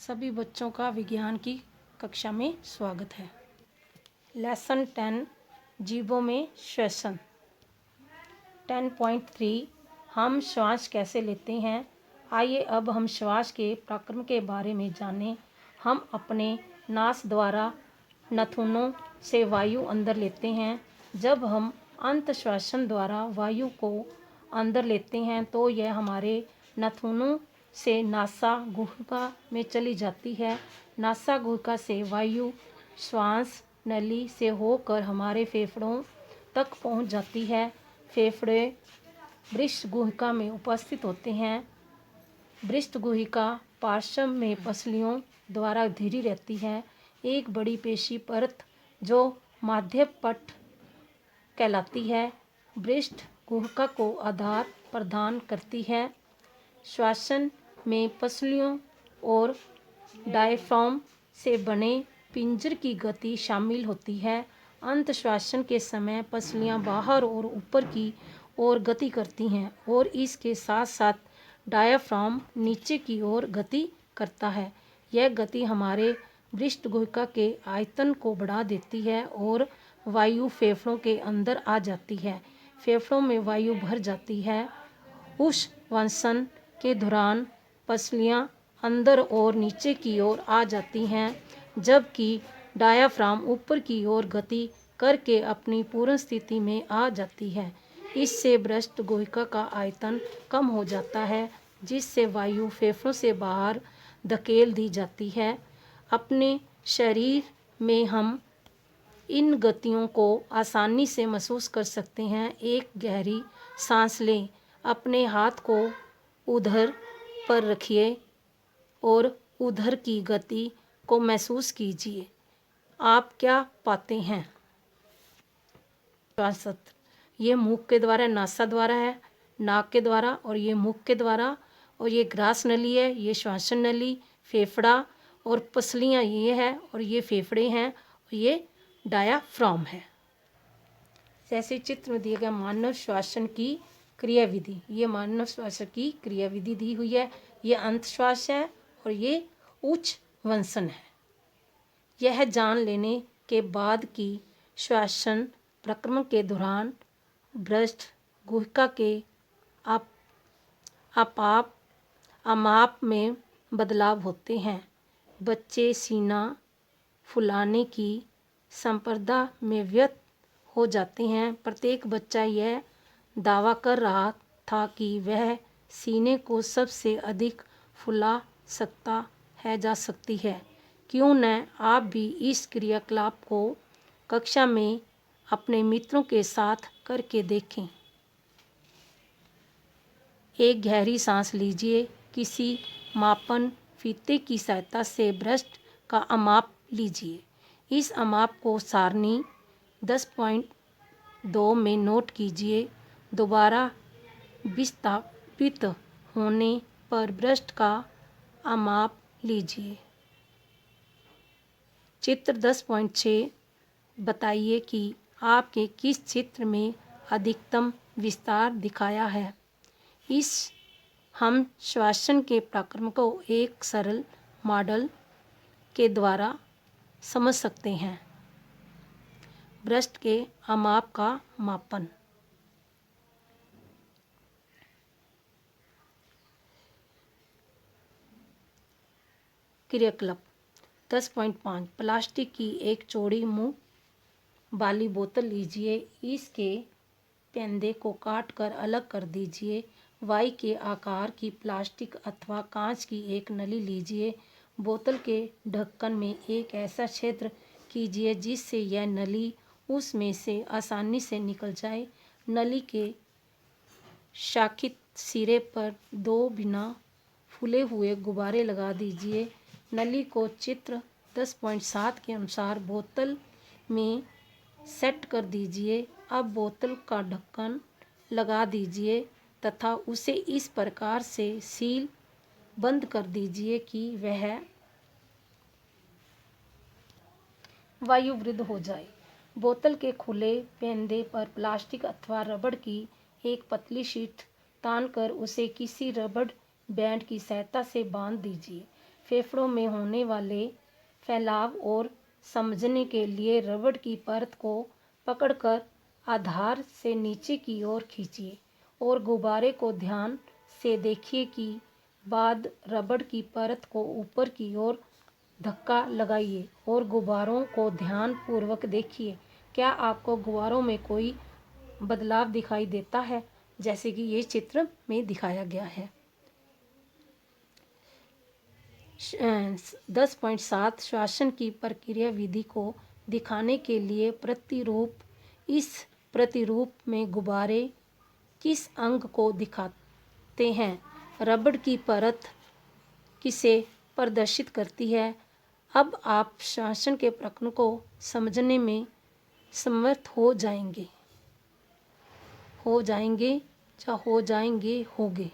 सभी बच्चों का विज्ञान की कक्षा में स्वागत है। लेसन 10 जीवों में श्वसन। 10.3 हम श्वास कैसे लेते हैं। आइए अब हम श्वास के प्रक्रम के बारे में जानें। हम अपने नास द्वारा नथुनों से वायु अंदर लेते हैं। जब हम अंतश्वासन द्वारा वायु को अंदर लेते हैं तो यह हमारे नथुनों से नासा गुहिका में चली जाती है। नासा गुहिका से वायु श्वास नली से होकर हमारे फेफड़ों तक पहुंच जाती है। फेफड़े बृष्ट गुहिका में उपस्थित होते हैं। बृष्ट गुहिका पार्श्व में पसलियों द्वारा घिरी रहती है। एक बड़ी पेशी परत जो माध्यपट कहलाती है बृष्ट गुहिका को आधार प्रदान करती है। श्वसन में पसलियों और डायफ्राम से बने पिंजर की गति शामिल होती है। अंतश्वासन के समय पसलियां बाहर और ऊपर की ओर गति करती हैं और इसके साथ साथ डायफ्राम नीचे की ओर गति करता है। यह गति हमारे बृष्ट गुहिका के आयतन को बढ़ा देती है और वायु फेफड़ों के अंदर आ जाती है। फेफड़ों में वायु भर जाती है। उस वसन के दौरान पसलियां अंदर और नीचे की ओर आ जाती हैं, जबकि डायाफ्राम ऊपर की ओर गति करके अपनी पूर्ण स्थिति में आ जाती है। इससे बृष्ट गुहिका का आयतन कम हो जाता है, जिससे वायु फेफड़ों से बाहर धकेल दी जाती है। अपने शरीर में हम इन गतियों को आसानी से महसूस कर सकते हैं। एक गहरी सांस लें। अपने हाथ को उधर पर रखिए और उधर की गति को महसूस कीजिए। आप क्या पाते हैं? श्वास सत्र ये मुख के द्वारा, नासा द्वारा है, नाक के द्वारा, और ये मुख के द्वारा, और ये ग्रास नली है, ये श्वसन नली, फेफड़ा और पसलियां ये है, और ये फेफड़े हैं, और ये डायाफ्राम है। जैसे चित्र में दिए गए मानव श्वसन की क्रियाविधि, ये मानव श्वसन की क्रियाविधि दी हुई है। ये अंतश्वास है और ये उच्च वसन है। यह जान लेने के बाद कि श्वसन प्रक्रम के दौरान बृष्ट गुहिका के अमाप में बदलाव होते हैं। बच्चे सीना फुलाने की संप्रदा में व्यस्त हो जाते हैं। प्रत्येक बच्चा यह दावा कर रहा था कि वह सीने को सबसे अधिक फुला सकता है जा सकती है। क्यों न आप भी इस क्रियाकलाप को कक्षा में अपने मित्रों के साथ करके देखें। एक गहरी सांस लीजिए। किसी मापन फीते की सहायता से बृष्ट का अमाप लीजिए। इस अमाप को सारणी 10.2 में नोट कीजिए। दोबारा विस्थापित होने पर बृष्ट का अमाप लीजिए। चित्र 10.6 बताइए कि आपके किस चित्र में अधिकतम विस्तार दिखाया है। हम श्वसन के प्रक्रम को एक सरल मॉडल के द्वारा समझ सकते हैं। बृष्ट के अमाप का मापन। क्रियाकलाप 10.5 प्लास्टिक की एक चौड़ी मुंह वाली बोतल लीजिए। इसके पेंदे को काटकर अलग कर दीजिए। वाई के आकार की प्लास्टिक अथवा कांच की एक नली लीजिए। बोतल के ढक्कन में एक ऐसा छिद्र कीजिए जिससे यह नली उसमें से आसानी से निकल जाए। नली के शाखित सिरे पर 2 बिना फूले हुए गुब्बारे लगा दीजिए। नली को चित्र 10.7 के अनुसार बोतल में सेट कर दीजिए। अब बोतल का ढक्कन लगा दीजिए तथा उसे इस प्रकार से सील बंद कर दीजिए कि वह वायुवृद्ध हो जाए। बोतल के खुले पेंदे पर प्लास्टिक अथवा रबड़ की एक पतली शीट तानकर उसे किसी रबड़ बैंड की सहायता से बांध दीजिए। फेफड़ों में होने वाले फैलाव और समझने के लिए रबड़ की परत को पकड़कर आधार से नीचे की ओर खींचिए और गुब्बारे को ध्यान से देखिए कि बाद रबड़ की परत को ऊपर की ओर धक्का लगाइए और गुब्बारों को ध्यानपूर्वक देखिए। क्या आपको गुब्बारों में कोई बदलाव दिखाई देता है, जैसे कि ये चित्र में दिखाया गया है। 10.7 श्वासन की प्रक्रिया विधि को दिखाने के लिए प्रतिरूप। इस प्रतिरूप में गुब्बारे किस अंग को दिखाते हैं? रबड़ की परत किसे प्रदर्शित करती है? अब आप श्वासन के प्रक्रिया को समझने में समर्थ हो जाएंगे होगे।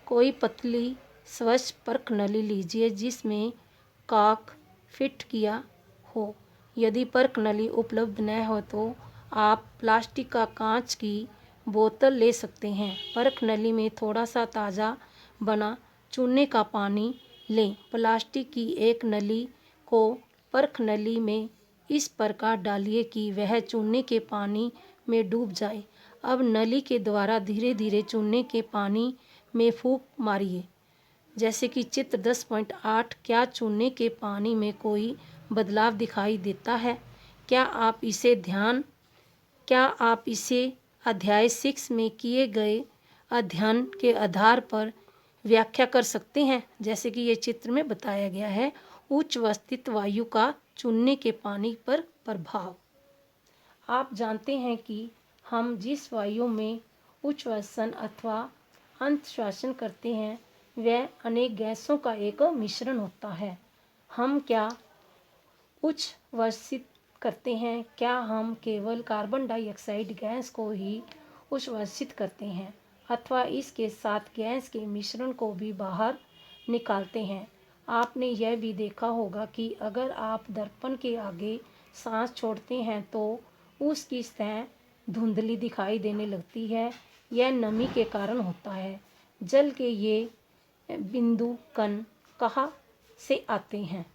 कोई पतली स्वच्छ पर्क नली लीजिए जिसमें कॉर्क फिट किया हो। यदि पर्क नली उपलब्ध न हो तो आप प्लास्टिक का कांच की बोतल ले सकते हैं। पर्क नली में थोड़ा सा ताज़ा बना चूने का पानी लें। प्लास्टिक की एक नली को पर्क नली में इस प्रकार डालिए कि वह चूने के पानी में डूब जाए। अब नली के द्वारा धीरे धीरे चूने के पानी में फूंक मारिए, जैसे कि चित्र 10.8। क्या चूने के पानी में कोई बदलाव दिखाई देता है? क्या आप इसे अध्याय 6 में किए गए अध्ययन के आधार पर व्याख्या कर सकते हैं, जैसे कि ये चित्र में बताया गया है। उच्च अवस्थित वायु का चूने के पानी पर प्रभाव। आप जानते हैं कि हम जिस वायु में उच्छ्वसन अथवा अंतःश्वासन करते हैं वह अनेक गैसों का एक मिश्रण होता है। हम क्या उच्छ्वसित करते हैं? क्या हम केवल कार्बन डाइऑक्साइड गैस को ही उच्छ्वसित करते हैं अथवा इसके साथ गैस के मिश्रण को भी बाहर निकालते हैं? आपने यह भी देखा होगा कि अगर आप दर्पण के आगे सांस छोड़ते हैं तो उसकी सतह धुंधली दिखाई देने लगती है। यह नमी के कारण होता है। जल के ये बिंदु कण कहाँ से आते हैं?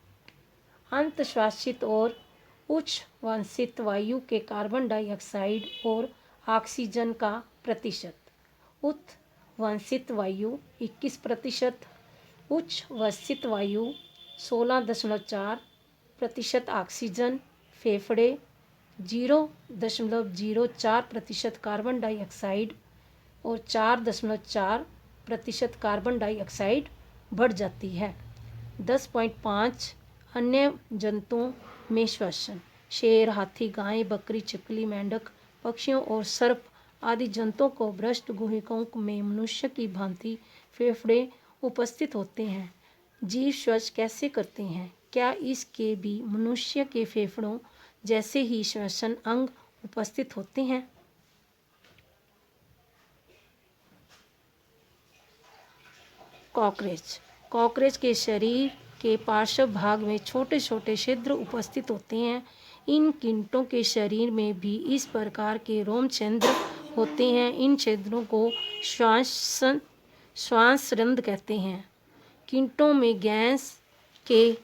अंतःश्वासित और उच्छ्वसित वायु के कार्बन डाइऑक्साइड और ऑक्सीजन का प्रतिशत। उत्च्छ्वसित वायु 21%, उच्छ्वसित वायु 16.4%, ऑक्सीजन। फेफड़े 0.04% कार्बन डाइऑक्साइड और 4.4% कार्बन डाइऑक्साइड बढ़ जाती है। 10.5 अन्य जंतुओं में श्वसन। शेर, हाथी, गाय, बकरी, छिपकली, मेंढक, पक्षियों और सर्प आदि जंतुओं को भ्रष्ट गुहिकों में मनुष्य की भांति फेफड़े उपस्थित होते हैं। जीव श्वास कैसे करते हैं? क्या इसके भी मनुष्य के फेफड़ों जैसे ही श्वसन अंग उपस्थित होते हैं? कॉकरोच के शरीर के पार्श्व भाग में छोटे छोटे छिद्र उपस्थित होते हैं। इन कीटों के शरीर में भी इस प्रकार के रोम छिद्र होते हैं। इन छिद्रों को श्वासरंध्र कहते हैं। कीटों में गैस के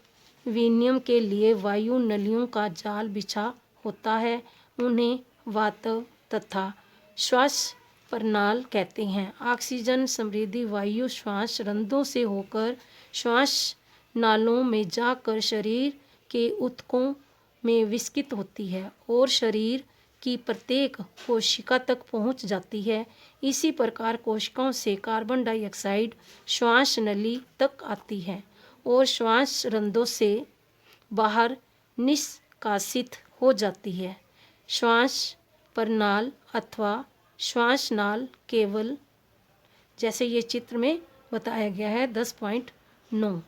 विनिमय के लिए वायु नलियों का जाल बिछा होता है। उन्हें वातव तथा श्वास प्रणाल कहते हैं। ऑक्सीजन समृद्धि वायु श्वास रंध्रों से होकर श्वास नालों में जाकर शरीर के ऊतकों में विस्कित होती है और शरीर की प्रत्येक कोशिका तक पहुंच जाती है। इसी प्रकार कोशिकाओं से कार्बन डाइऑक्साइड श्वास नली तक आती है और श्वास रंध्रों से बाहर निष्कासित हो जाती है। श्वास प्रणाल अथवा श्वासनाल केवल, जैसे ये चित्र में बताया गया है 10.9।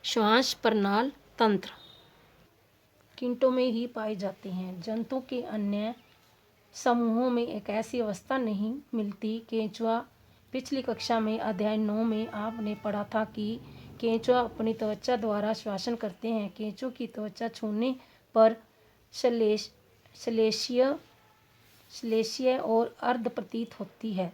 श्वास प्रणाल तंत्र कीटों में ही पाए जाते हैं। जंतुओं के अन्य समूहों में एक ऐसी अवस्था नहीं मिलती। केंचुआ। पिछली कक्षा में अध्याय 9 में आपने पढ़ा था कि केंचुआ अपनी त्वचा द्वारा श्वसन करते हैं। केंचुओं की त्वचा छूने पर श्लेष्मीय और अर्ध प्रतीत होती है।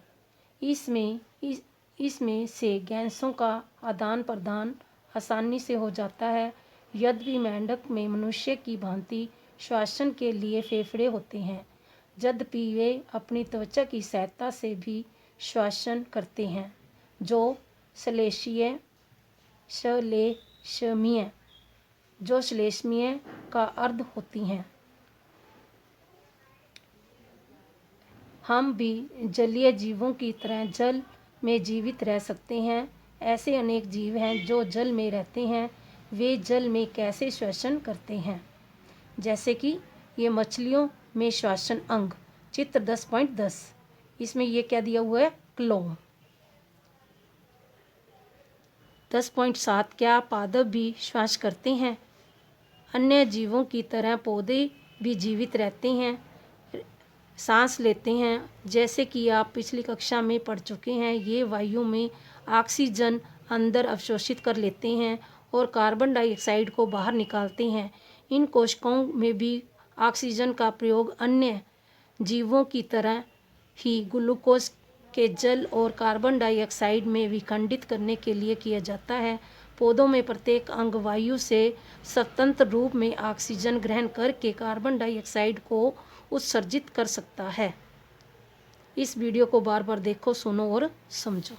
इसमें से गैसों का आदान प्रदान आसानी से हो जाता है। यद्यपि मेंढक में मनुष्य की भांति श्वसन के लिए फेफड़े होते हैं, यद्यपि वे अपनी त्वचा की सहायता से भी श्वसन करते हैं, जो श्लेष्मीय का अर्थ होती हैं। हम भी जलीय जीवों की तरह जल में जीवित रह सकते हैं। ऐसे अनेक जीव हैं जो जल में रहते हैं। वे जल में कैसे श्वसन करते हैं? जैसे कि ये मछलियों में श्वसन अंग, चित्र 10.10। इसमें ये क्या दिया हुआ है? क्लो। 10.7 क्या पादप भी श्वास करते हैं? अन्य जीवों की तरह पौधे भी जीवित रहते हैं, सांस लेते हैं। जैसे कि आप पिछली कक्षा में पढ़ चुके हैं, ये वायु में ऑक्सीजन अंदर अवशोषित कर लेते हैं और कार्बन डाइऑक्साइड को बाहर निकालते हैं। इन कोशिकाओं में भी ऑक्सीजन का प्रयोग अन्य जीवों की तरह ही ग्लूकोज के जल और कार्बन डाइऑक्साइड में विखंडित करने के लिए किया जाता है। पौधों में प्रत्येक अंग वायु से स्वतंत्र रूप में ऑक्सीजन ग्रहण करके कार्बन डाइऑक्साइड को उत्सर्जित कर सकता है। इस वीडियो को बार बार देखो, सुनो और समझो।